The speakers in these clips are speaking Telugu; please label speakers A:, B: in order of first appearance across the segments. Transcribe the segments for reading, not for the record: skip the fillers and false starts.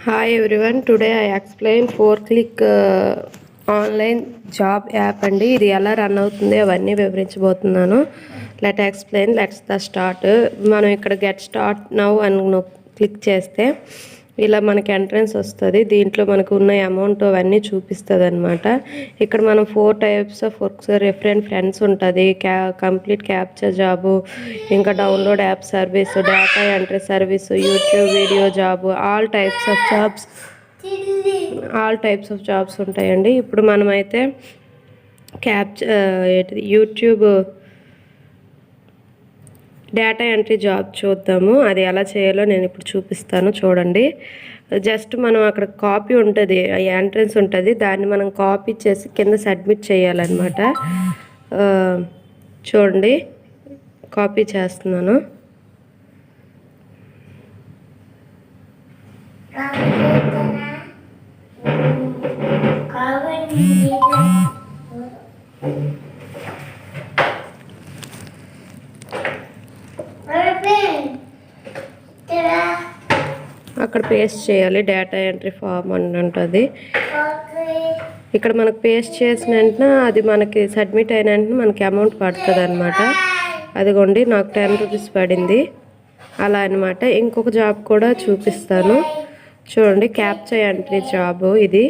A: Hi everyone, today I explain 4Click online job app అండి. ఇది ఎలా రన్ అవుతుంది అవన్నీ వివరించబోతున్నాను. Let's the start. మనం ఇక్కడ గెట్ స్టార్ట్ నౌ అని క్లిక్ చేస్తే ఇలా మనకి ఎంట్రన్స్ వస్తుంది. దీంట్లో మనకు ఉన్న అమౌంట్ అవన్నీ చూపిస్తుంది అనమాట. ఇక్కడ మనం 4 types of works, referent friends ఉంటుంది, కంప్లీట్ క్యాప్చా జాబు, ఇంకా download app service, data entry service, YouTube video job, all types of jobs ఉంటాయండి. ఇప్పుడు మనమైతే యూట్యూబ్ డేటా ఎంట్రీ జాబ్ చూద్దాము. అది ఎలా చేయాలో నేను ఇప్పుడు చూపిస్తాను, చూడండి. జస్ట్ మనం అక్కడ కాపీ ఉంటుంది, ఎంట్రన్స్ ఉంటుంది, దాన్ని మనం కాపీ చేసి కింద సబ్మిట్ చేయాలన్నమాట. చూడండి, కాపీ చేస్తున్నాను. అక్కడ పేస్ట్ చేయాలి. డేటా ఎంట్రీ ఫామ్ అని ఉంటుంది. ఇక్కడ మనకు పేస్ట్ చేసిన వెంటనే అది మనకి సబ్మిట్ అయిన వెంటనే మనకి అమౌంట్ పడుతుంది అనమాట. అదిగోండి, నాకు 10 రూపీస్ పడింది. అలా అనమాట. ఇంకొక జాబ్ కూడా చూపిస్తాను, చూడండి. Captcha entry job. ఇది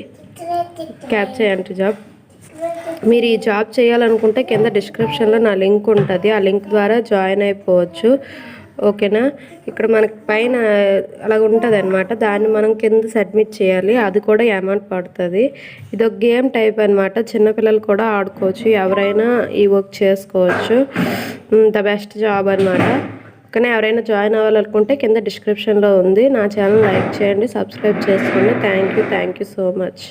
A: క్యాప్చా ఎంట్రీ జాబ్. మీరు ఈ జాబ్ చేయాలనుకుంటే కింద డిస్క్రిప్షన్లో నా లింక్ ఉంటుంది, ఆ లింక్ ద్వారా జాయిన్ అయిపోవచ్చు. ఓకేనా. ఇక్కడ మనకి పైన అలాగ ఉంటుంది అనమాట, దాన్ని మనం కింద సబ్మిట్ చేయాలి. అది కూడా అమౌంట్ పడుతుంది. ఇది ఒక గేమ్ టైప్ అనమాట, చిన్నపిల్లలు కూడా ఆడుకోవచ్చు, ఎవరైనా ఈ వర్క్ చేసుకోవచ్చు. ద బెస్ట్ జాబ్ అనమాట. కానీ ఎవరైనా జాయిన్ అవ్వాలనుకుంటే కింద డిస్క్రిప్షన్లో ఉంది. నా ఛానల్ లైక్ చేయండి, సబ్స్క్రైబ్ చేసుకోండి. Thank you so much.